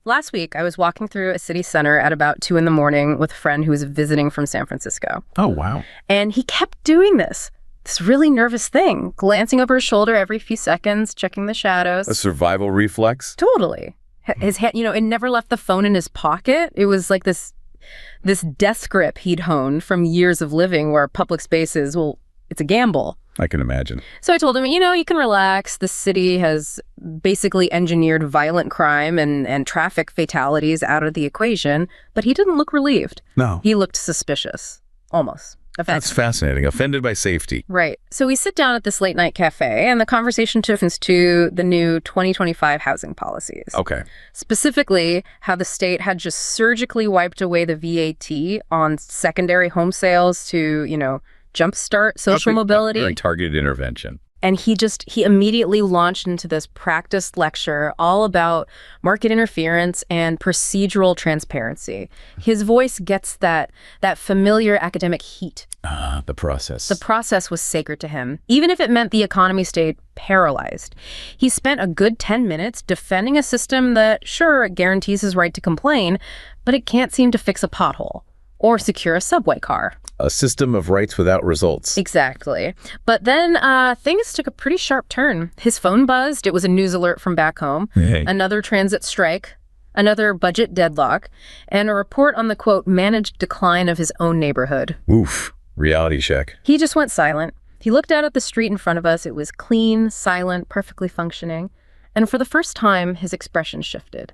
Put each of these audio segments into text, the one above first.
Last week, I was walking through a city center at about 2 a.m. with a friend who was visiting from San Francisco. Oh, wow. And he kept doing this really nervous thing, glancing over his shoulder every few seconds, checking the shadows. A survival reflex? Totally. His hand, it never left the phone in his pocket. It was like this death grip he'd honed from years of living where public spaces, well, it's a gamble. I can imagine. So I told him, you can relax. The city has basically engineered violent crime and traffic fatalities out of the equation, but he didn't look relieved. No. He looked suspicious, almost. Offended. That's fascinating. Offended by safety. Right. So we sit down at this late night cafe, and the conversation took us to the new 2025 housing policies. Okay. Specifically, how the state had just surgically wiped away the VAT on secondary home sales to, jumpstart social mobility. Like targeted intervention. And he immediately launched into this practiced lecture all about market interference and procedural transparency. His voice gets that familiar academic heat. The process. The process was sacred to him, even if it meant the economy stayed paralyzed. He spent a good 10 minutes defending a system that, sure, guarantees his right to complain, but it can't seem to fix a pothole or secure a subway car. A system of rights without results. Exactly. But then things took a pretty sharp turn. His phone buzzed. It was a news alert from back home. Hey. Another transit strike, another budget deadlock, and a report on the, quote, managed decline of his own neighborhood. Oof. Reality check. He just went silent. He looked out at the street in front of us. It was clean, silent, perfectly functioning. And for the first time, his expression shifted.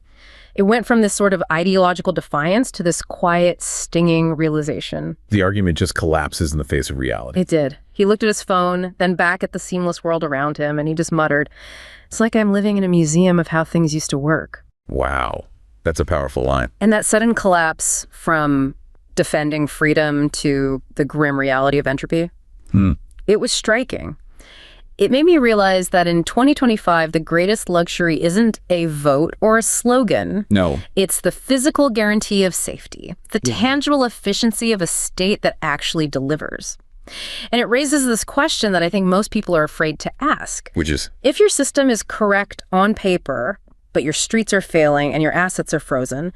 It went from this sort of ideological defiance to this quiet, stinging realization. The argument just collapses in the face of reality. It did. He looked at his phone, then back at the seamless world around him, and he just muttered, "It's like I'm living in a museum of how things used to work." Wow. That's a powerful line. And that sudden collapse from defending freedom to the grim reality of entropy, it was striking. It made me realize that in 2025, the greatest luxury isn't a vote or a slogan. No. It's the physical guarantee of safety, the tangible efficiency of a state that actually delivers. And it raises this question that I think most people are afraid to ask. Which is? If your system is correct on paper, but your streets are failing and your assets are frozen,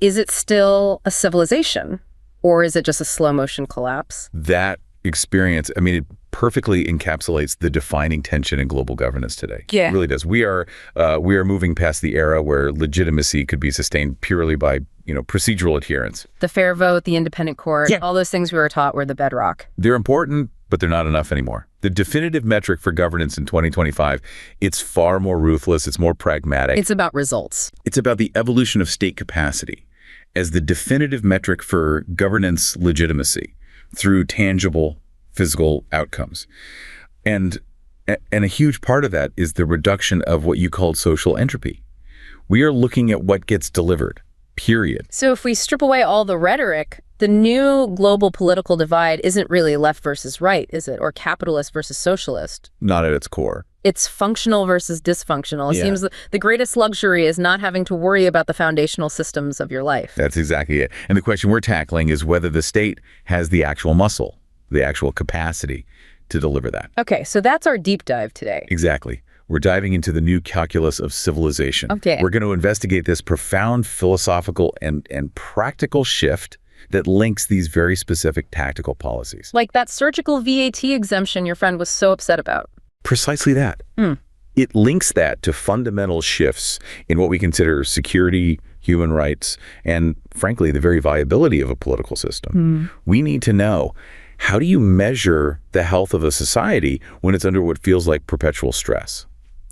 is it still a civilization? Or is it just a slow motion collapse? That experience, it perfectly encapsulates the defining tension in global governance today. Yeah. It really does. We are moving past the era where legitimacy could be sustained purely by, procedural adherence. The fair vote, the independent court, all those things we were taught were the bedrock. They're important, but they're not enough anymore. The definitive metric for governance in 2025, it's far more ruthless, it's more pragmatic. It's about results. It's about the evolution of state capacity as the definitive metric for governance legitimacy through tangible physical outcomes. And a huge part of that is the reduction of what you called social entropy. We are looking at what gets delivered, period. So if we strip away all the rhetoric, the new global political divide isn't really left versus right, is it? Or capitalist versus socialist? Not at its core. It's functional versus dysfunctional. It seems the greatest luxury is not having to worry about the foundational systems of your life. That's exactly it. And the question we're tackling is whether the state has the actual muscle, the actual capacity to deliver that. Okay, so that's our deep dive today. Exactly. We're diving into the new calculus of civilization. Okay. We're going to investigate this profound philosophical and practical shift that links these very specific tactical policies. Like that surgical VAT exemption your friend was so upset about. Precisely that. It links that to fundamental shifts in what we consider security, human rights, and frankly, the very viability of a political system. We need to know, how do you measure the health of a society when it's under what feels like perpetual stress?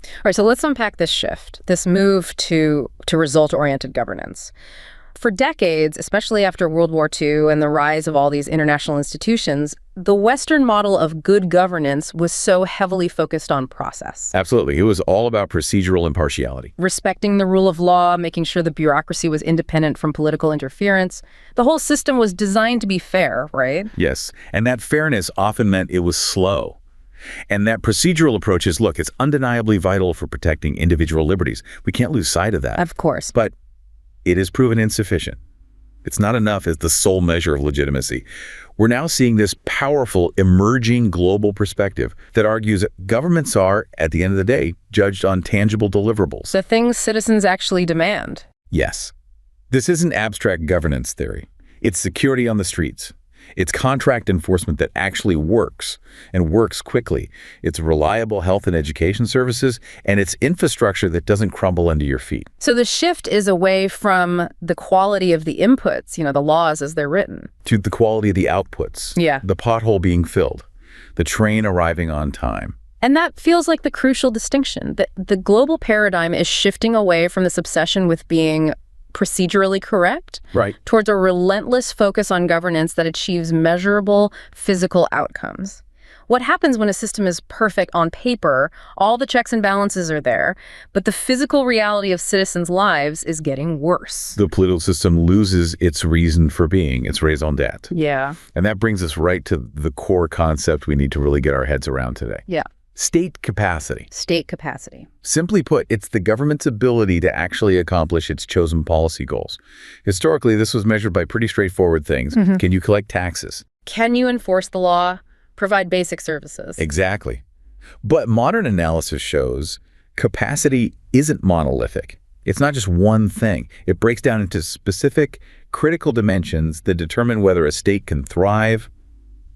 All right, so let's unpack this shift, this move to result-oriented governance. For decades, especially after World War II and the rise of all these international institutions, the Western model of good governance was so heavily focused on process. Absolutely. It was all about procedural impartiality. Respecting the rule of law, making sure the bureaucracy was independent from political interference. The whole system was designed to be fair, right? Yes. And that fairness often meant it was slow. And that procedural approach is, look, it's undeniably vital for protecting individual liberties. We can't lose sight of that. Of course. But it is proven insufficient. It's not enough as the sole measure of legitimacy. We're now seeing this powerful, emerging global perspective that argues that governments are, at the end of the day, judged on tangible deliverables. The things citizens actually demand. Yes. This isn't abstract governance theory. It's security on the streets. It's contract enforcement that actually works, and works quickly. It's reliable health and education services, and it's infrastructure that doesn't crumble under your feet. So the shift is away from the quality of the inputs, the laws as they're written, To the quality of the outputs. Yeah. The pothole being filled. The train arriving on time. And that feels like the crucial distinction. The global paradigm is shifting away from this obsession with being procedurally correct, Right. towards a relentless focus on governance that achieves measurable physical outcomes. What happens when a system is perfect on paper, all the checks and balances are there, but the physical reality of citizens' lives is getting worse? The political system loses its reason for being, its raison d'etre. Yeah. And that brings us right to the core concept we need to really get our heads around today. Yeah. State capacity. State capacity. Simply put, it's the government's ability to actually accomplish its chosen policy goals. Historically, this was measured by pretty straightforward things. Can you collect taxes? Can you enforce the law? Provide basic services? Exactly. But modern analysis shows capacity isn't monolithic. It's not just one thing. It breaks down into specific, critical dimensions that determine whether a state can thrive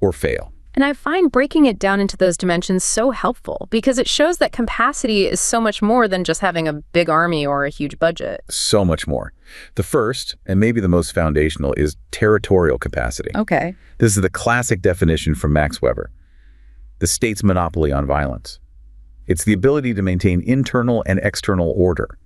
or fail. And I find breaking it down into those dimensions so helpful because it shows that capacity is so much more than just having a big army or a huge budget. So much more. The first, and maybe the most foundational, is territorial capacity. Okay. This is the classic definition from Max Weber. The state's monopoly on violence. It's the ability to maintain internal and external order,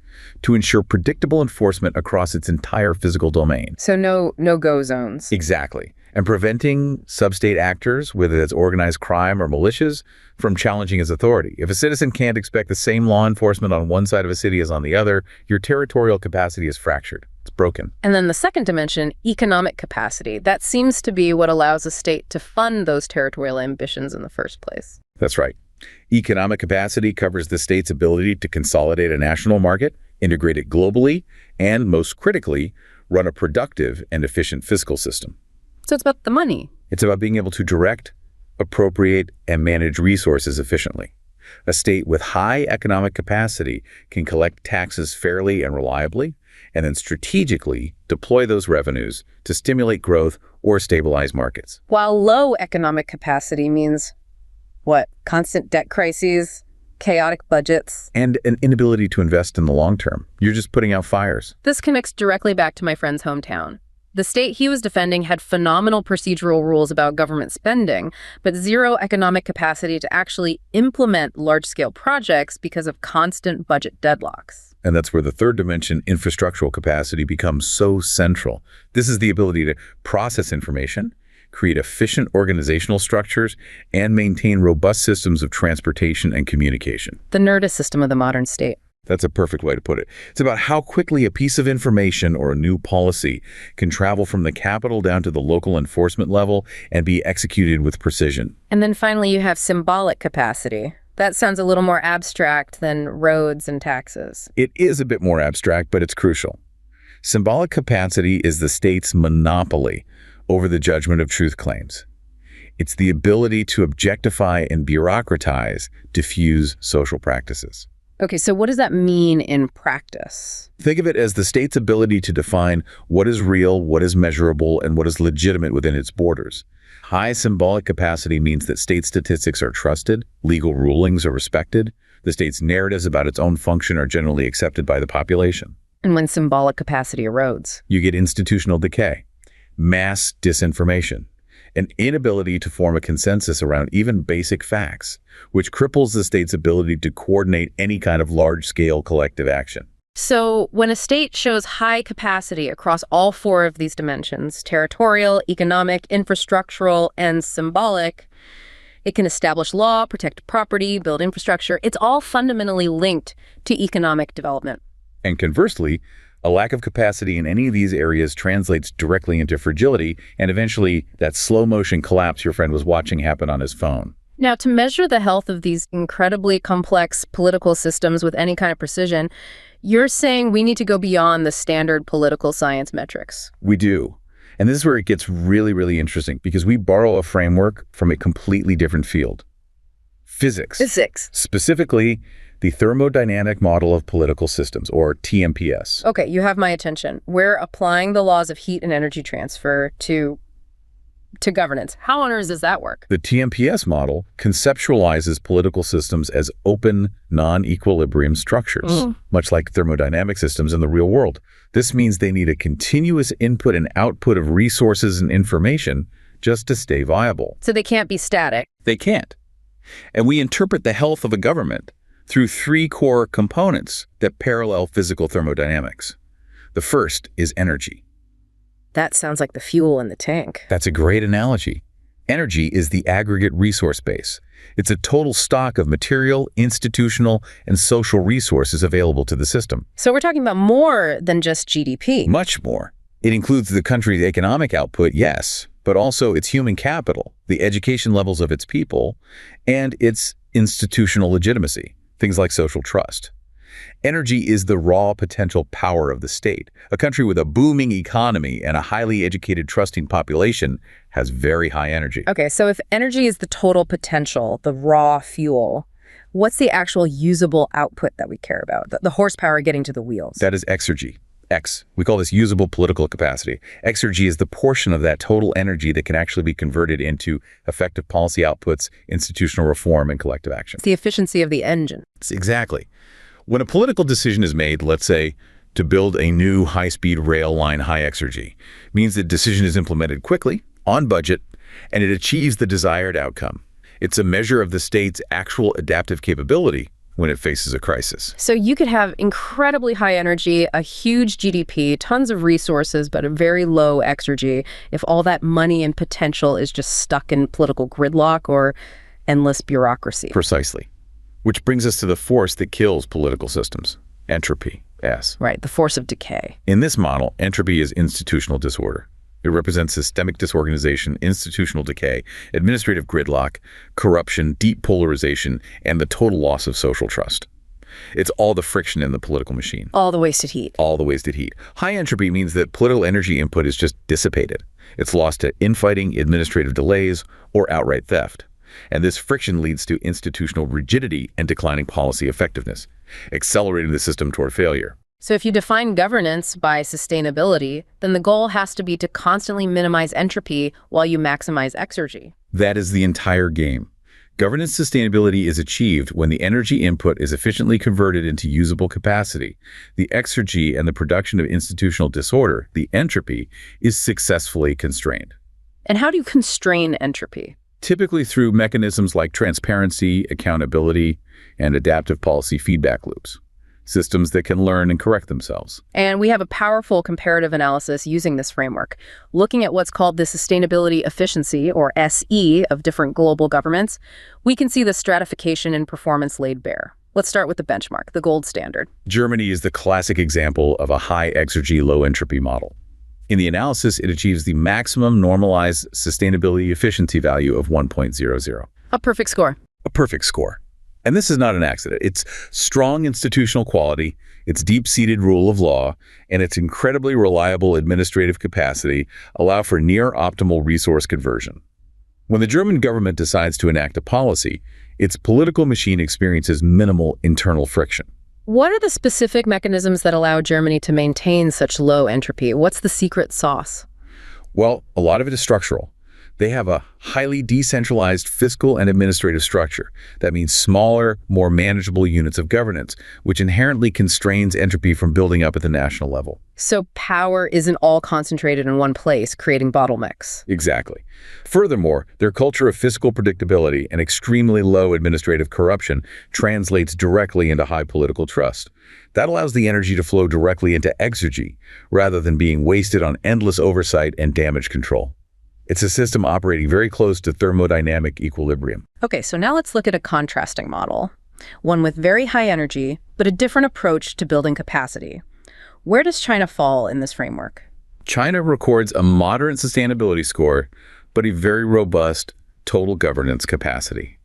to ensure predictable enforcement across its entire physical domain. So no-go zones. Exactly. And preventing sub-state actors, whether it's organized crime or militias, from challenging its authority. If a citizen can't expect the same law enforcement on one side of a city as on the other, your territorial capacity is fractured. It's broken. And then the second dimension, economic capacity. That seems to be what allows a state to fund those territorial ambitions in the first place. That's right. Economic capacity covers the state's ability to consolidate a national market, integrate it globally, and, most critically, run a productive and efficient fiscal system. So it's about the money. It's about being able to direct, appropriate, and manage resources efficiently. A state with high economic capacity can collect taxes fairly and reliably, and then strategically deploy those revenues to stimulate growth or stabilize markets. While low economic capacity means what? Constant debt crises, chaotic budgets. And an inability to invest in the long term. You're just putting out fires. This connects directly back to my friend's hometown. The state he was defending had phenomenal procedural rules about government spending, but zero economic capacity to actually implement large-scale projects because of constant budget deadlocks. And that's where the third dimension, infrastructural capacity, becomes so central. This is the ability to process information, create efficient organizational structures, and maintain robust systems of transportation and communication. The nervous system of the modern state. That's a perfect way to put it. It's about how quickly a piece of information or a new policy can travel from the capital down to the local enforcement level and be executed with precision. And then finally, you have symbolic capacity. That sounds a little more abstract than roads and taxes. It is a bit more abstract, but it's crucial. Symbolic capacity is the state's monopoly over the judgment of truth claims. It's the ability to objectify and bureaucratize diffuse social practices. Okay, so what does that mean in practice? Think of it as the state's ability to define what is real, what is measurable, and what is legitimate within its borders. High symbolic capacity means that state statistics are trusted, legal rulings are respected, the state's narratives about its own function are generally accepted by the population. And when symbolic capacity erodes? You get institutional decay, mass disinformation, an inability to form a consensus around even basic facts, which cripples the state's ability to coordinate any kind of large-scale collective action. So when a state shows high capacity across all four of these dimensions, territorial, economic, infrastructural, and symbolic, it can establish law, protect property, build infrastructure. It's all fundamentally linked to economic development. And conversely, a lack of capacity in any of these areas translates directly into fragility and eventually that slow-motion collapse your friend was watching happen on his phone. Now, to measure the health of these incredibly complex political systems with any kind of precision, you're saying we need to go beyond the standard political science metrics. We do. And this is where it gets really, really interesting because we borrow a framework from a completely different field. Physics. Physics. Specifically, the Thermodynamic Model of Political Systems, or TMPS. Okay, you have my attention. We're applying the laws of heat and energy transfer to governance. How on earth does that work? The TMPS model conceptualizes political systems as open, non-equilibrium structures, much like thermodynamic systems in the real world. This means they need a continuous input and output of resources and information just to stay viable. So they can't be static. They can't. And we interpret the health of a government through three core components that parallel physical thermodynamics. The first is energy. That sounds like the fuel in the tank. That's a great analogy. Energy is the aggregate resource base. It's a total stock of material, institutional, and social resources available to the system. So we're talking about more than just GDP. Much more. It includes the country's economic output, yes, but also its human capital, the education levels of its people, and its institutional legitimacy, things like social trust. Energy is the raw potential power of the state. A country with a booming economy and a highly educated, trusting population has very high energy. Okay, so if energy is the total potential, the raw fuel, what's the actual usable output that we care about? The horsepower getting to the wheels? That is exergy. We call this usable political capacity. Exergy is the portion of that total energy that can actually be converted into effective policy outputs, institutional reform, and collective action. It's the efficiency of the engine. Exactly. When a political decision is made, let's say, to build a new high-speed rail line high exergy, means the decision is implemented quickly, on budget, and it achieves the desired outcome. It's a measure of the state's actual adaptive capability when it faces a crisis. So you could have incredibly high energy, a huge GDP, tons of resources, but a very low exergy if all that money and potential is just stuck in political gridlock or endless bureaucracy. Precisely. Which brings us to the force that kills political systems, entropy, S. Right, the force of decay. In this model, entropy is institutional disorder. It represents systemic disorganization, institutional decay, administrative gridlock, corruption, deep polarization, and the total loss of social trust. It's all the friction in the political machine. All the wasted heat. All the wasted heat. High entropy means that political energy input is just dissipated. It's lost to infighting, administrative delays, or outright theft. And this friction leads to institutional rigidity and declining policy effectiveness, accelerating the system toward failure. So if you define governance by sustainability, then the goal has to be to constantly minimize entropy while you maximize exergy. That is the entire game. Governance sustainability is achieved when the energy input is efficiently converted into usable capacity. The exergy and the production of institutional disorder, the entropy, is successfully constrained. And how do you constrain entropy? Typically through mechanisms like transparency, accountability, and adaptive policy feedback loops. Systems that can learn and correct themselves. And we have a powerful comparative analysis using this framework, looking at what's called the sustainability efficiency, or SE, of different global governments. We can see the stratification in performance laid bare. Let's start with the benchmark, the gold standard. Germany is the classic example of a high exergy, low entropy model. In the analysis, it achieves the maximum normalized sustainability efficiency value of 1.00. A perfect score. A perfect score. And this is not an accident. It's strong institutional quality, its deep-seated rule of law, and its incredibly reliable administrative capacity allow for near-optimal resource conversion. When the German government decides to enact a policy, its political machine experiences minimal internal friction. What are the specific mechanisms that allow Germany to maintain such low entropy? What's the secret sauce? Well, a lot of it is structural. They have a highly decentralized fiscal and administrative structure. That means smaller, more manageable units of governance, which inherently constrains entropy from building up at the national level. So power isn't all concentrated in one place, creating bottlenecks. Exactly. Furthermore, their culture of fiscal predictability and extremely low administrative corruption translates directly into high political trust. That allows the energy to flow directly into exergy, rather than being wasted on endless oversight and damage control. It's a system operating very close to thermodynamic equilibrium. Okay, so now let's look at a contrasting model, one with very high energy, but a different approach to building capacity. Where does China fall in this framework? China records a moderate sustainability score, but a very robust total governance capacity.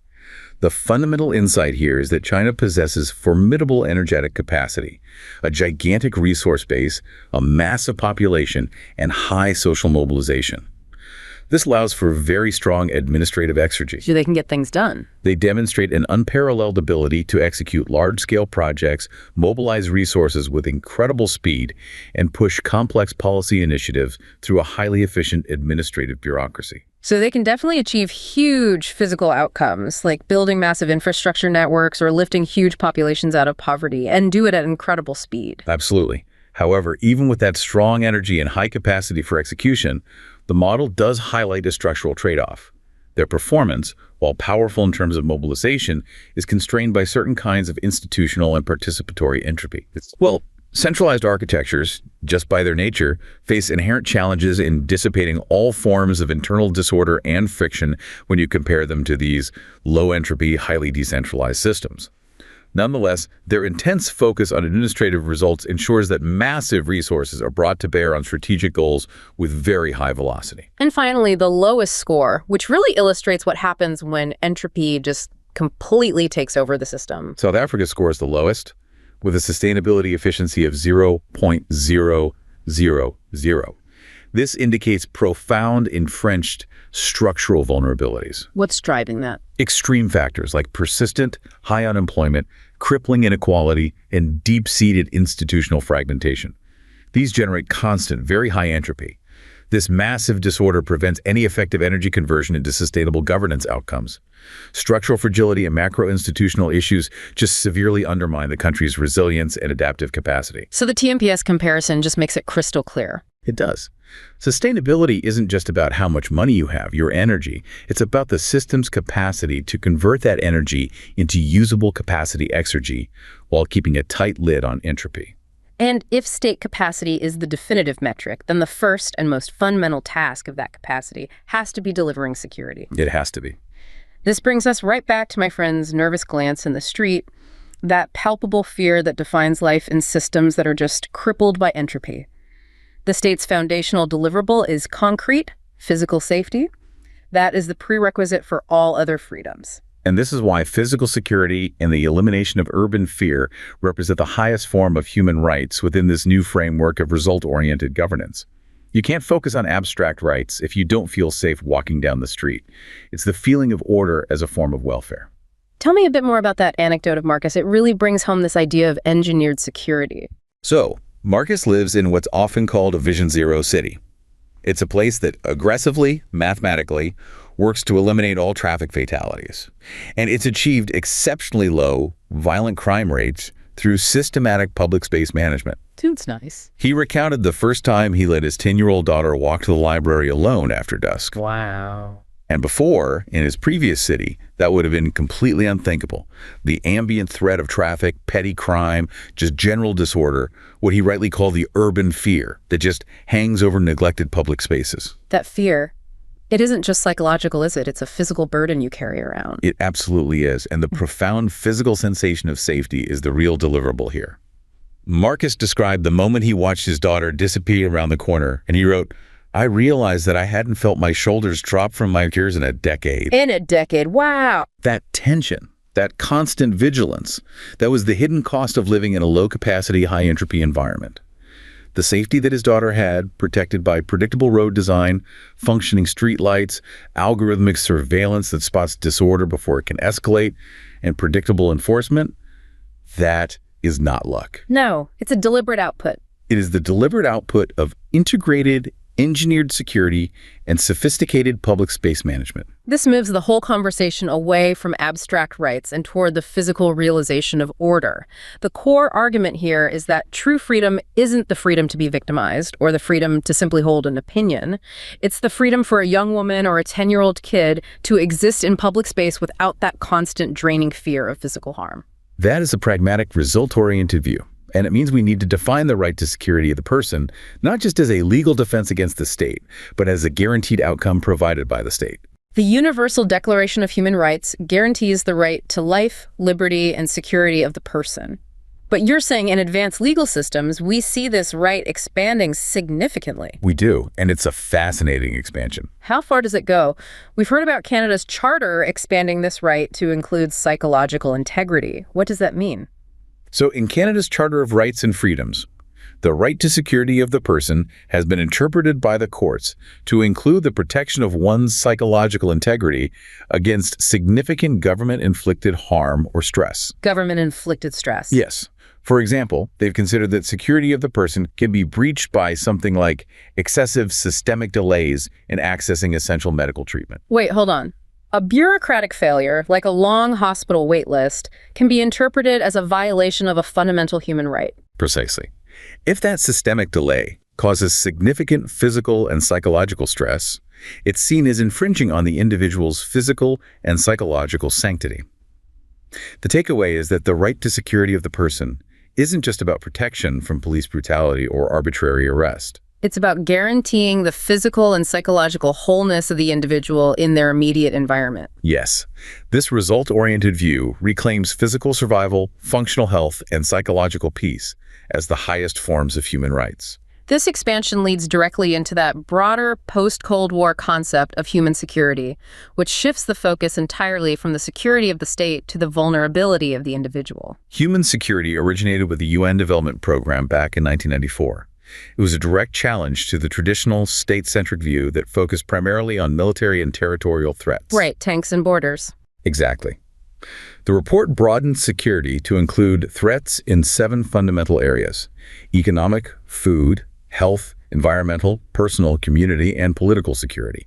The fundamental insight here is that China possesses formidable energetic capacity, a gigantic resource base, a massive population, and high social mobilization. This allows for very strong administrative exergy. So they can get things done. They demonstrate an unparalleled ability to execute large-scale projects, mobilize resources with incredible speed, and push complex policy initiatives through a highly efficient administrative bureaucracy. So they can definitely achieve huge physical outcomes, like building massive infrastructure networks or lifting huge populations out of poverty, and do it at incredible speed. Absolutely. However, even with that strong energy and high capacity for execution, the model does highlight a structural trade-off. Their performance, while powerful in terms of mobilization, is constrained by certain kinds of institutional and participatory entropy. Well, centralized architectures, just by their nature, face inherent challenges in dissipating all forms of internal disorder and friction when you compare them to these low-entropy, highly decentralized systems. Nonetheless, their intense focus on administrative results ensures that massive resources are brought to bear on strategic goals with very high velocity. And finally, the lowest score, which really illustrates what happens when entropy just completely takes over the system. South Africa scores the lowest, with a sustainability efficiency of 0.000. This indicates profound entrenched structural vulnerabilities. What's driving that? Extreme factors like persistent high unemployment, crippling inequality, and deep-seated institutional fragmentation. These generate constant, very high entropy. This massive disorder prevents any effective energy conversion into sustainable governance outcomes. Structural fragility and macro-institutional issues just severely undermine the country's resilience and adaptive capacity. So the TMPS comparison just makes it crystal clear. It does. Sustainability isn't just about how much money you have, your energy. It's about the system's capacity to convert that energy into usable capacity exergy while keeping a tight lid on entropy. And if state capacity is the definitive metric, then the first and most fundamental task of that capacity has to be delivering security. It has to be. This brings us right back to my friend's nervous glance in the street, that palpable fear that defines life in systems that are just crippled by entropy. The state's foundational deliverable is concrete, physical safety. That is the prerequisite for all other freedoms. And this is why physical security and the elimination of urban fear represent the highest form of human rights within this new framework of result-oriented governance. You can't focus on abstract rights if you don't feel safe walking down the street. It's the feeling of order as a form of welfare. Tell me a bit more about that anecdote of Marcus. It really brings home this idea of engineered security. So, Marcus lives in what's often called a Vision Zero city. It's a place that aggressively, mathematically, works to eliminate all traffic fatalities. And it's achieved exceptionally low violent crime rates through systematic public space management. Dude's nice. He recounted the first time he let his 10-year-old daughter walk to the library alone after dusk. Wow. And before, in his previous city, that would have been completely unthinkable. The ambient threat of traffic, petty crime, just general disorder, what he rightly called the urban fear that just hangs over neglected public spaces. That fear, it isn't just psychological, is it? It's a physical burden you carry around. It absolutely is. And the profound physical sensation of safety is the real deliverable here. Marcus described the moment he watched his daughter disappear around the corner, and he wrote, "I realized that I hadn't felt my shoulders drop from my ears in a decade." In a decade, wow. That tension, that constant vigilance, that was the hidden cost of living in a low-capacity, high-entropy environment. The safety that his daughter had, protected by predictable road design, functioning street lights, algorithmic surveillance that spots disorder before it can escalate, and predictable enforcement, that is not luck. No, it's a deliberate output. It is the deliberate output of integrated, engineered security and sophisticated public space management. This moves the whole conversation away from abstract rights and toward the physical realization of order. The core argument here is that true freedom isn't the freedom to be victimized or the freedom to simply hold an opinion. It's the freedom for a young woman or a 10-year-old kid to exist in public space without that constant draining fear of physical harm. That is a pragmatic, result-oriented view. And it means we need to define the right to security of the person, not just as a legal defense against the state, but as a guaranteed outcome provided by the state. The Universal Declaration of Human Rights guarantees the right to life, liberty, and security of the person. But you're saying in advanced legal systems, we see this right expanding significantly. We do, and it's a fascinating expansion. How far does it go? We've heard about Canada's charter expanding this right to include psychological integrity. What does that mean? So in Canada's Charter of Rights and Freedoms, The right to security of the person has been interpreted by the courts to include the protection of one's psychological integrity against significant government-inflicted harm or stress. Government-inflicted stress. Yes. For example, they've considered that security of the person can be breached by something like excessive systemic delays in accessing essential medical treatment. Wait, hold on. A bureaucratic failure, like a long hospital wait list, can be interpreted as a violation of a fundamental human right. Precisely. If that systemic delay causes significant physical and psychological stress, it's seen as infringing on the individual's physical and psychological sanctity. The takeaway is that the right to security of the person isn't just about protection from police brutality or arbitrary arrest. It's about guaranteeing the physical and psychological wholeness of the individual in their immediate environment. Yes, this result-oriented view reclaims physical survival, functional health, and psychological peace as the highest forms of human rights. This expansion leads directly into that broader post-Cold War concept of human security, which shifts the focus entirely from the security of the state to the vulnerability of the individual. Human security originated with the UN Development Program back in 1994. It was a direct challenge to the traditional state-centric view that focused primarily on military and territorial threats. Right, tanks and borders. Exactly. The report broadened security to include threats in 7 fundamental areas: economic, food, health, environmental, personal, community, and political security.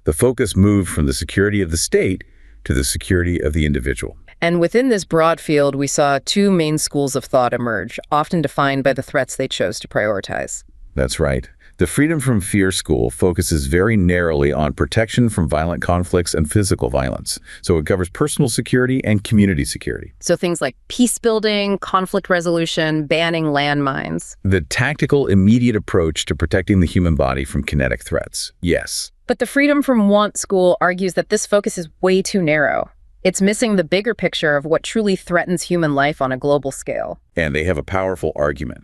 The focus moved from the security of the state to the security of the individual. And within this broad field, we saw 2 main schools of thought emerge, often defined by the threats they chose to prioritize. That's right. The Freedom from Fear school focuses very narrowly on protection from violent conflicts and physical violence. So it covers personal security and community security. So things like peace building, conflict resolution, banning landmines. The tactical, immediate approach to protecting the human body from kinetic threats. Yes. But the Freedom from Want school argues that this focus is way too narrow. It's missing the bigger picture of what truly threatens human life on a global scale. And they have a powerful argument.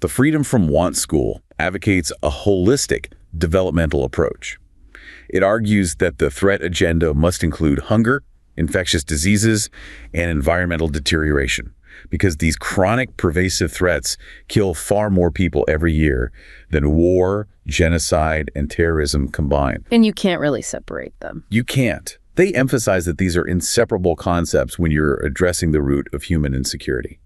The Freedom from Want school advocates a holistic developmental approach. It argues that the threat agenda must include hunger, infectious diseases, and environmental deterioration, because these chronic, pervasive threats kill far more people every year than war, genocide, and terrorism combined. And you can't really separate them. You can't. They emphasize that these are inseparable concepts when you're addressing the root of human insecurity.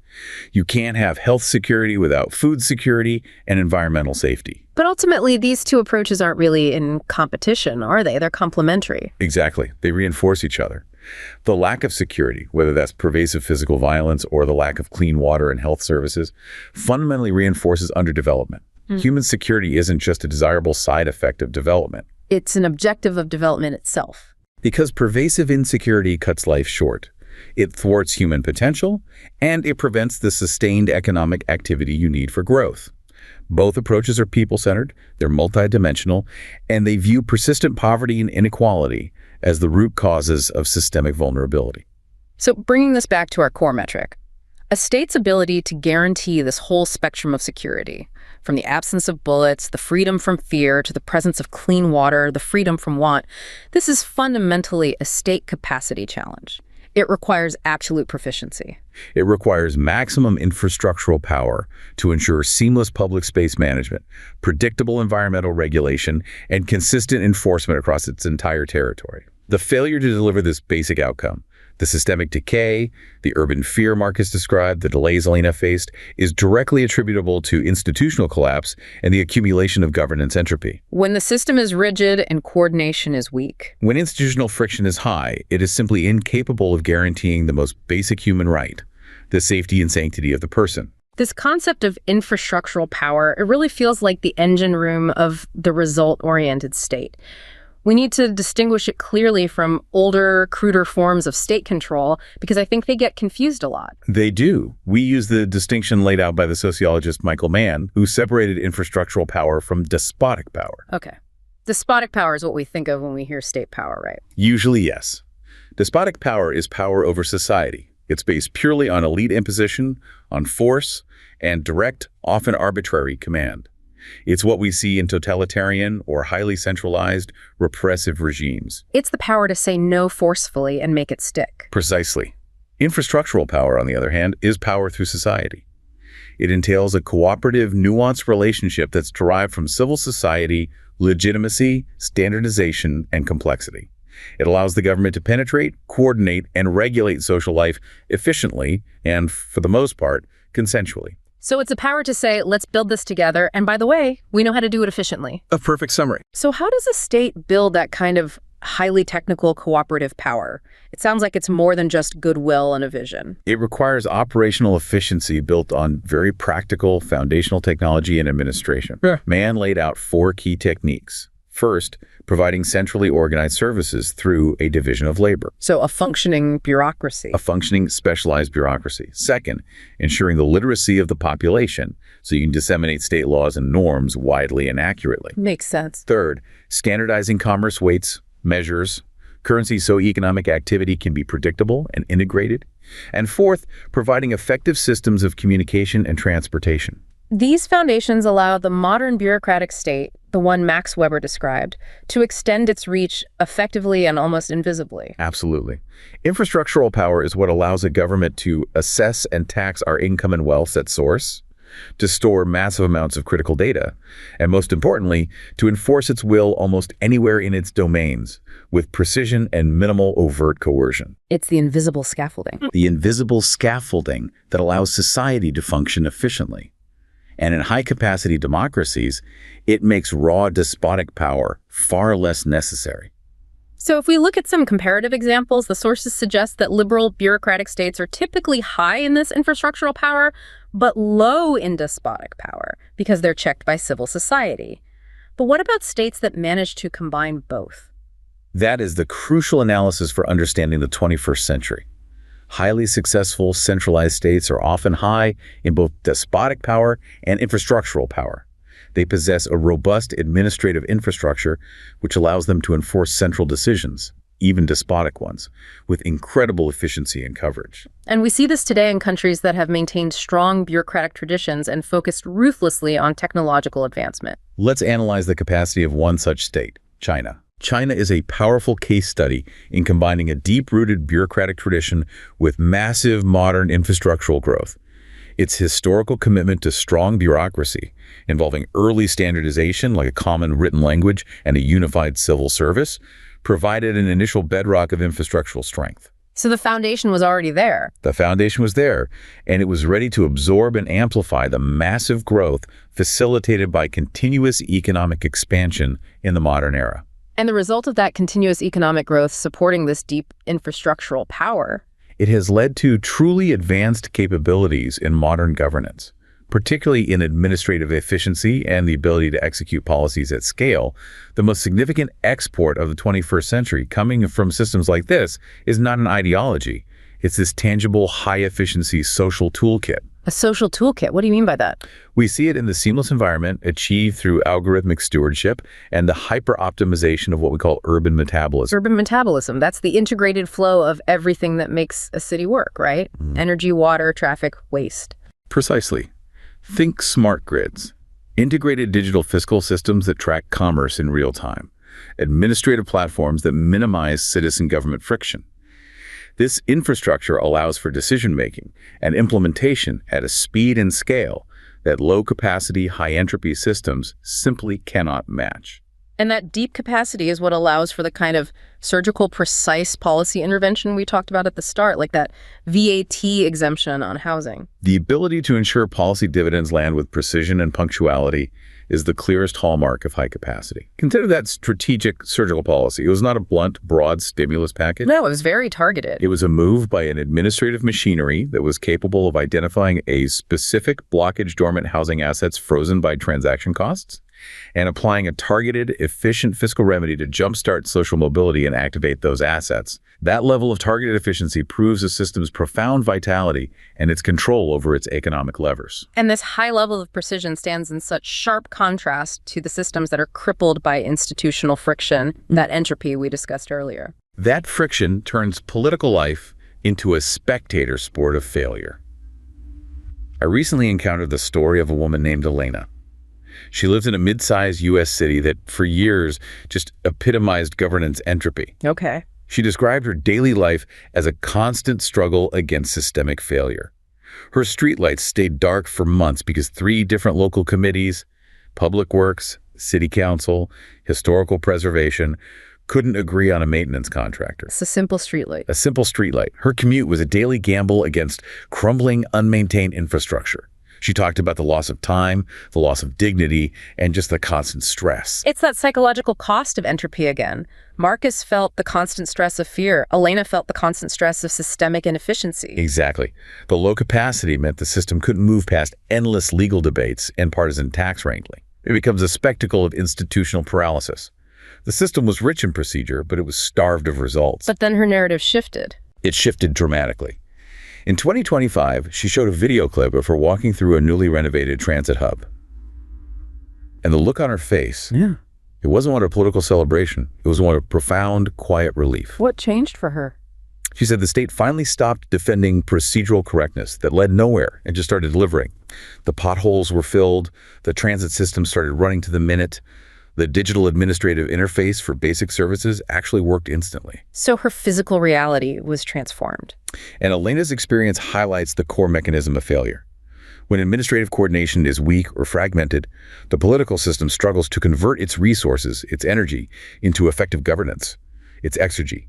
You can't have health security without food security and environmental safety. But ultimately, these 2 approaches aren't really in competition, are they? They're complementary. Exactly. They reinforce each other. The lack of security, whether that's pervasive physical violence or the lack of clean water and health services, fundamentally reinforces underdevelopment. Human security isn't just a desirable side effect of development. It's an objective of development itself. Because pervasive insecurity cuts life short. It thwarts human potential, and it prevents the sustained economic activity you need for growth. Both approaches are people-centered, they're multidimensional, and they view persistent poverty and inequality as the root causes of systemic vulnerability. So bringing this back to our core metric, a state's ability to guarantee this whole spectrum of security, from the absence of bullets, the freedom from fear, to the presence of clean water, the freedom from want, this is fundamentally a state capacity challenge. It requires absolute proficiency. It requires maximum infrastructural power to ensure seamless public space management, predictable environmental regulation, and consistent enforcement across its entire territory. The failure to deliver this basic outcome, the systemic decay, the urban fear Marcus described, the delays Elena faced, is directly attributable to institutional collapse and the accumulation of governance entropy. When the system is rigid and coordination is weak. When institutional friction is high, it is simply incapable of guaranteeing the most basic human right, the safety and sanctity of the person. This concept of infrastructural power, it really feels like the engine room of the result-oriented state. We need to distinguish it clearly from older, cruder forms of state control, because I think they get confused a lot. They do. We use the distinction laid out by the sociologist Michael Mann, who separated infrastructural power from despotic power. Okay. Despotic power is what we think of when we hear state power, right? Usually, yes. Despotic power is power over society. It's based purely on elite imposition, on force, and direct, often arbitrary command. It's what we see in totalitarian or highly centralized, repressive regimes. It's the power to say no forcefully and make it stick. Precisely. Infrastructural power, on the other hand, is power through society. It entails a cooperative, nuanced relationship that's derived from civil society, legitimacy, standardization, and complexity. It allows the government to penetrate, coordinate, and regulate social life efficiently and, for the most part, consensually. So it's a power to say, let's build this together, and by the way, we know how to do it efficiently. A perfect summary. So how does a state build that kind of highly technical cooperative power? It sounds like it's more than just goodwill and a vision. It requires operational efficiency built on very practical foundational technology and administration. Yeah. Man laid out 4 key techniques. First, providing centrally organized services through a division of labor. So a functioning bureaucracy. A functioning specialized bureaucracy. Second, ensuring the literacy of the population so you can disseminate state laws and norms widely and accurately. Makes sense. Third, standardizing commerce weights, measures, currency so economic activity can be predictable and integrated. And fourth, providing effective systems of communication and transportation. These foundations allow the modern bureaucratic state, the one Max Weber described, to extend its reach effectively and almost invisibly. Absolutely. Infrastructural power is what allows a government to assess and tax our income and wealth at source, to store massive amounts of critical data, and most importantly, to enforce its will almost anywhere in its domains with precision and minimal overt coercion. It's the invisible scaffolding. The invisible scaffolding that allows society to function efficiently. And in high-capacity democracies, it makes raw despotic power far less necessary. So if we look at some comparative examples, the sources suggest that liberal bureaucratic states are typically high in this infrastructural power, but low in despotic power because they're checked by civil society. But what about states that manage to combine both? That is the crucial analysis for understanding the 21st century. Highly successful centralized states are often high in both despotic power and infrastructural power. They possess a robust administrative infrastructure which allows them to enforce central decisions, even despotic ones, with incredible efficiency and coverage. And we see this today in countries that have maintained strong bureaucratic traditions and focused ruthlessly on technological advancement. Let's analyze the capacity of one such state, China. China is a powerful case study in combining a deep-rooted bureaucratic tradition with massive modern infrastructural growth. Its historical commitment to strong bureaucracy, involving early standardization like a common written language and a unified civil service, provided an initial bedrock of infrastructural strength. So the foundation was already there. The foundation was there, and it was ready to absorb and amplify the massive growth facilitated by continuous economic expansion in the modern era. And the result of that continuous economic growth supporting this deep infrastructural power, it has led to truly advanced capabilities in modern governance, particularly in administrative efficiency and the ability to execute policies at scale. The most significant export of the 21st century coming from systems like this is not an ideology. It's this tangible, high-efficiency social toolkit. a social toolkit. What do you mean by that? We see it in the seamless environment achieved through algorithmic stewardship and the hyper-optimization of what we call urban metabolism. Urban metabolism, that's the integrated flow of everything that makes a city work, right? Energy, water, traffic, waste. Precisely. Think smart grids, integrated digital fiscal systems that track commerce in real time, administrative platforms that minimize citizen government friction. This infrastructure allows for decision-making and implementation at a speed and scale that low-capacity, high-entropy systems simply cannot match. And that deep capacity is what allows for the kind of surgical, precise policy intervention we talked about at the start, like that VAT exemption on housing. The ability to ensure policy dividends land with precision and punctuality is the clearest hallmark of high capacity. Consider that strategic surgical policy. It was not a blunt, broad stimulus package. No, it was very targeted. It was a move by an administrative machinery that was capable of identifying a specific blockage dormant housing assets frozen by transaction costs and applying a targeted, efficient fiscal remedy to jumpstart social mobility and activate those assets. That level of targeted efficiency proves a system's profound vitality and its control over its economic levers. And this high level of precision stands in such sharp contrast to the systems that are crippled by institutional friction, that entropy we discussed earlier. That friction turns political life into a spectator sport of failure. I recently encountered the story of a woman named Elena. She lives in a mid-sized U.S. city that, for years, just epitomized governance entropy. Okay. She described her daily life as a constant struggle against systemic failure. Her streetlights stayed dark for months because 3 different local committees, Public Works, City Council, Historical Preservation, couldn't agree on a maintenance contractor. It's a simple streetlight. A simple streetlight. Her commute was a daily gamble against crumbling, unmaintained infrastructure. She talked about the loss of time, the loss of dignity, and just the constant stress. It's that psychological cost of entropy again. Marcus felt the constant stress of fear. Elena felt the constant stress of systemic inefficiency. Exactly. The low capacity meant the system couldn't move past endless legal debates and partisan tax wrangling. It becomes a spectacle of institutional paralysis. The system was rich in procedure, but it was starved of results. But then her narrative shifted. It shifted dramatically. In 2025, she showed a video clip of her walking through a newly renovated transit hub. And the look on her face, it wasn't one of political celebration. It was one of profound, quiet relief. What changed for her? She said the state finally stopped defending procedural correctness that led nowhere and just started delivering. The potholes were filled, the transit system started running to the minute, the digital administrative interface for basic services actually worked instantly. So her physical reality was transformed. And Elena's experience highlights the core mechanism of failure. When administrative coordination is weak or fragmented, the political system struggles to convert its resources, its energy, into effective governance, its exergy.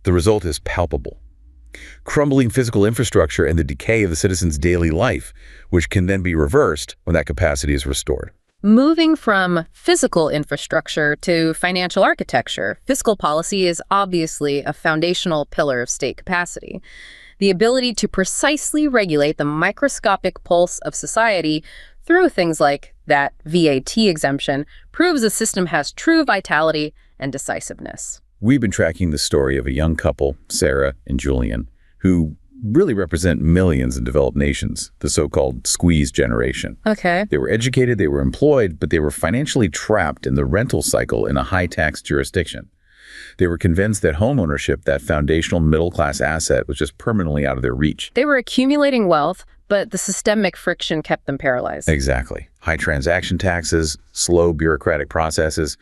The result is palpable. Crumbling physical infrastructure and the decay of the citizen's daily life, which can then be reversed when that capacity is restored. Moving from physical infrastructure to financial architecture, fiscal policy is obviously a foundational pillar of state capacity. The ability to precisely regulate the microscopic pulse of society through things like that VAT exemption proves a system has true vitality and decisiveness. We've been tracking the story of a young couple, Sarah and Julian, who really represent millions in developed nations, the so-called squeeze generation. Okay. They were educated, they were employed, but they were financially trapped in the rental cycle in a high-tax jurisdiction. They were convinced that homeownership, that foundational middle-class asset, was just permanently out of their reach. They were accumulating wealth, but the systemic friction kept them paralyzed. Exactly. High transaction taxes, slow bureaucratic processes.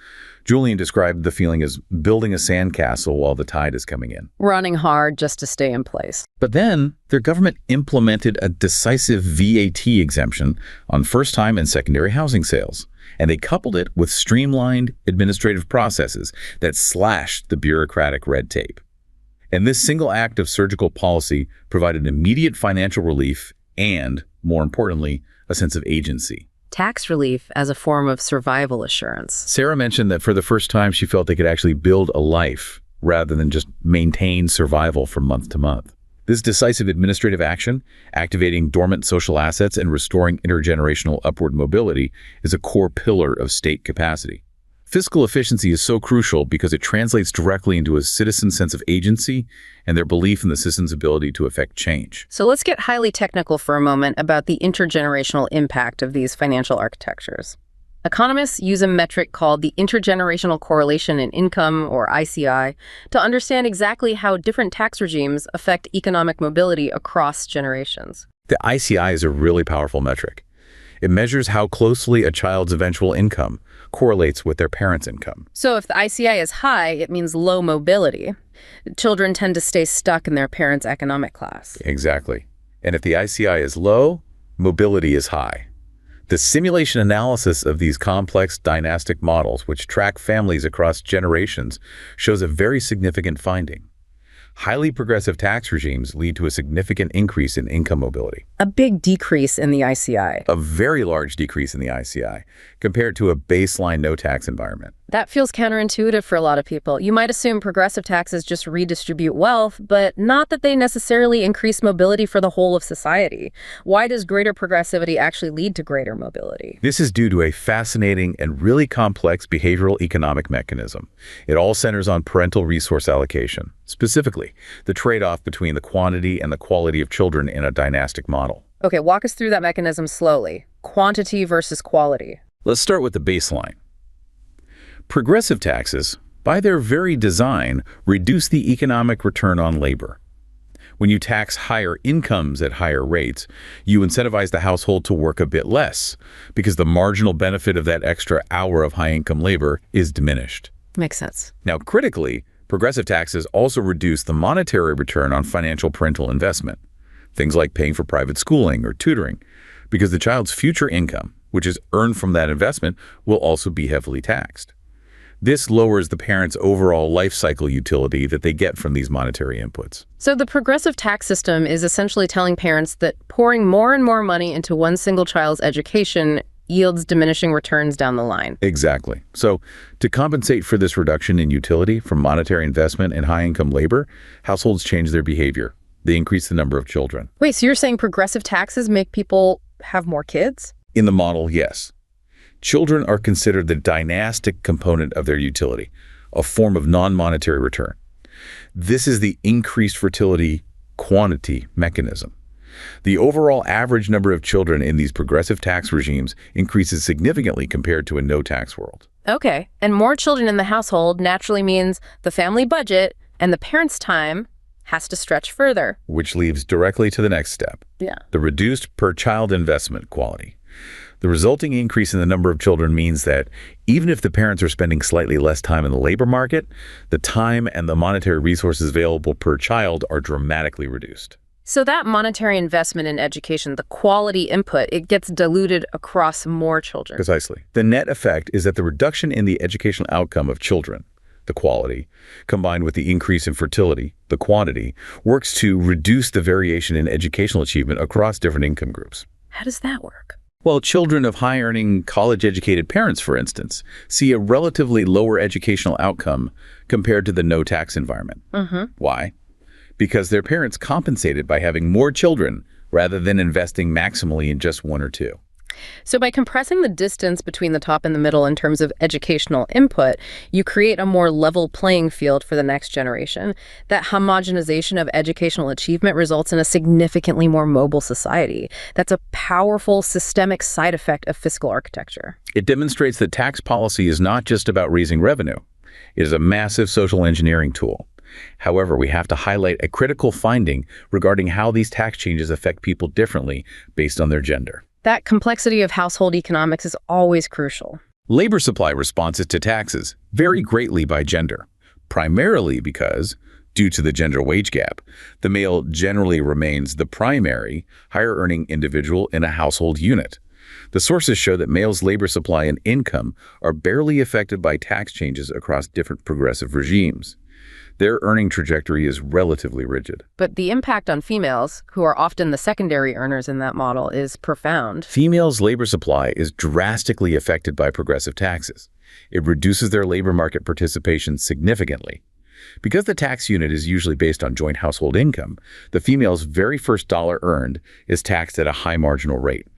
Julian described the feeling as building a sandcastle while the tide is coming in. Running hard just to stay in place. But then their government implemented a decisive VAT exemption on first-time and secondary housing sales. And they coupled it with streamlined administrative processes that slashed the bureaucratic red tape. And this single act of surgical policy provided immediate financial relief and, more importantly, a sense of agency. Tax relief as a form of survival assurance. Sarah mentioned that for the first time she felt they could actually build a life rather than just maintain survival from month to month. This decisive administrative action, activating dormant social assets and restoring intergenerational upward mobility, is a core pillar of state capacity. Fiscal efficiency is so crucial because it translates directly into a citizen's sense of agency and their belief in the system's ability to affect change. So let's get highly technical for a moment about the intergenerational impact of these financial architectures. Economists use a metric called the intergenerational correlation in income, or ICI, to understand exactly how different tax regimes affect economic mobility across generations. The ICI is a really powerful metric. It measures how closely a child's eventual income correlates with their parents' income. So if the ICI is high, it means low mobility. Children tend to stay stuck in their parents' economic class. Exactly. And if the ICI is low, mobility is high. The simulation analysis of these complex dynastic models, which track families across generations, shows a very significant finding. Highly progressive tax regimes lead to a significant increase in income mobility. A big decrease in the ICI. A very large decrease in the ICI compared to a baseline no-tax environment. That feels counterintuitive for a lot of people. You might assume progressive taxes just redistribute wealth, but not that they necessarily increase mobility for the whole of society. Why does greater progressivity actually lead to greater mobility? This is due to a fascinating and really complex behavioral economic mechanism. It all centers on parental resource allocation, specifically the trade-off between the quantity and the quality of children in a dynastic model. Okay, walk us through that mechanism slowly. Quantity versus quality. Let's start with the baseline. Progressive taxes, by their very design, reduce the economic return on labor. When you tax higher incomes at higher rates, you incentivize the household to work a bit less because the marginal benefit of that extra hour of high-income labor is diminished. Makes sense. Now, critically, progressive taxes also reduce the monetary return on financial parental investment. things like paying for private schooling or tutoring, because the child's future income, which is earned from that investment, will also be heavily taxed. This lowers the parent's overall life cycle utility that they get from these monetary inputs. So the progressive tax system is essentially telling parents that pouring more and more money into one single child's education yields diminishing returns down the line. Exactly. So to compensate for this reduction in utility from monetary investment and high-income labor, households change their behavior. They increase the number of children. Wait, so you're saying progressive taxes make people have more kids? In the model, yes. Children are considered the dynastic component of their utility, a form of non-monetary return. This is the increased fertility quantity mechanism. The overall average number of children in these progressive tax regimes increases significantly compared to a no-tax world. Okay, and more children in the household naturally means the family budget and the parents' time has to stretch further. Which leads directly to the next step. Yeah. The reduced per-child investment quality. The resulting increase in the number of children means that even if the parents are spending slightly less time in the labor market, the time and the monetary resources available per child are dramatically reduced. So that monetary investment in education, the quality input, it gets diluted across more children. Precisely. The net effect is that the reduction in the educational outcome of children, the quality, combined with the increase in fertility, the quantity, works to reduce the variation in educational achievement across different income groups. How does that work? Well, children of high-earning, college-educated parents, for instance, see a relatively lower educational outcome compared to the no-tax environment. Why? Because their parents compensated by having more children rather than investing maximally in just one or two. So by compressing the distance between the top and the middle in terms of educational input, you create a more level playing field for the next generation. That homogenization of educational achievement results in a significantly more mobile society. That's a powerful systemic side effect of fiscal architecture. It demonstrates that tax policy is not just about raising revenue. It is a massive social engineering tool. However, we have to highlight a critical finding regarding how these tax changes affect people differently based on their gender. That complexity of household economics is always crucial. Labor supply responses to taxes vary greatly by gender, primarily because, due to the gender wage gap, the male generally remains the primary, higher-earning individual in a household unit. The sources show that males' labor supply and income are barely affected by tax changes across different progressive regimes. Their earning trajectory is relatively rigid. But the impact on females, who are often the secondary earners in that model, is profound. Females' labor supply is drastically affected by progressive taxes. It reduces their labor market participation significantly. Because the tax unit is usually based on joint household income, the female's very first dollar earned is taxed at a high marginal rate,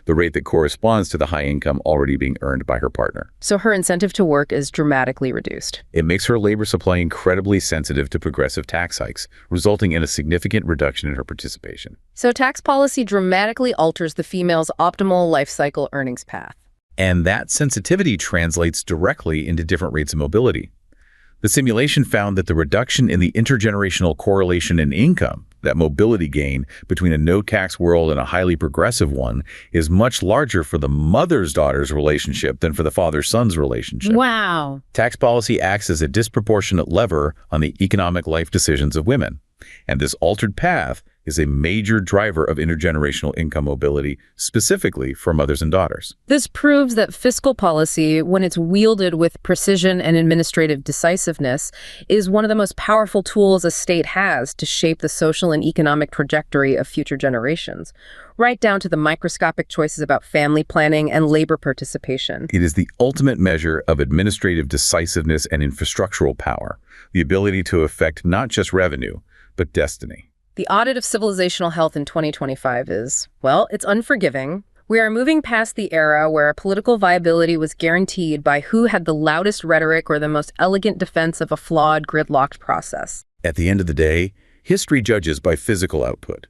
the rate that corresponds to the high income already being earned by her partner. So her incentive to work is dramatically reduced. It makes her labor supply incredibly sensitive to progressive tax hikes, resulting in a significant reduction in her participation. So tax policy dramatically alters the female's optimal life cycle earnings path. And that sensitivity translates directly into different rates of mobility. The simulation found that the reduction in the intergenerational correlation in income, that mobility gain between a no-tax world and a highly progressive one, is much larger for the mother's-daughter's relationship than for the father-son's relationship. Wow. Tax policy acts as a disproportionate lever on the economic life decisions of women. And this altered path is a major driver of intergenerational income mobility, specifically for mothers and daughters. This proves that fiscal policy, when it's wielded with precision and administrative decisiveness, is one of the most powerful tools a state has to shape the social and economic trajectory of future generations, right down to the microscopic choices about family planning and labor participation. It is the ultimate measure of administrative decisiveness and infrastructural power, the ability to affect not just revenue, but destiny. The audit of civilizational health in 2025 is, well, it's unforgiving. We are moving past the era where political viability was guaranteed by who had the loudest rhetoric or the most elegant defense of a flawed, gridlocked process. At the end of the day, history judges by physical output.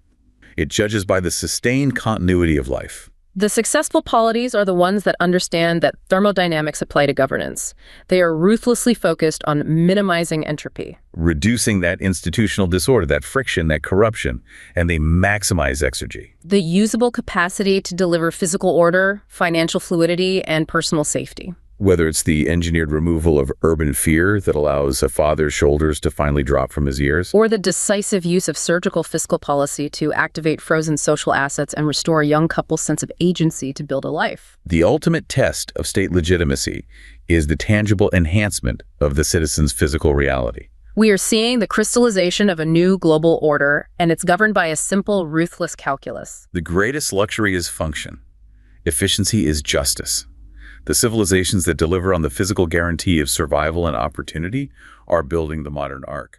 It judges by the sustained continuity of life. The successful polities are the ones that understand that thermodynamics apply to governance. They are ruthlessly focused on minimizing entropy, reducing that institutional disorder, that friction, that corruption, and they maximize exergy. the usable capacity to deliver physical order, financial fluidity, and personal safety. Whether it's the engineered removal of urban fear that allows a father's shoulders to finally drop from his ears. Or the decisive use of surgical fiscal policy to activate frozen social assets and restore a young couple's sense of agency to build a life. The ultimate test of state legitimacy is the tangible enhancement of the citizen's physical reality. We are seeing the crystallization of a new global order, and it's governed by a simple, ruthless calculus. The greatest luxury is function. Efficiency is justice. The civilizations that deliver on the physical guarantee of survival and opportunity are building the modern arc.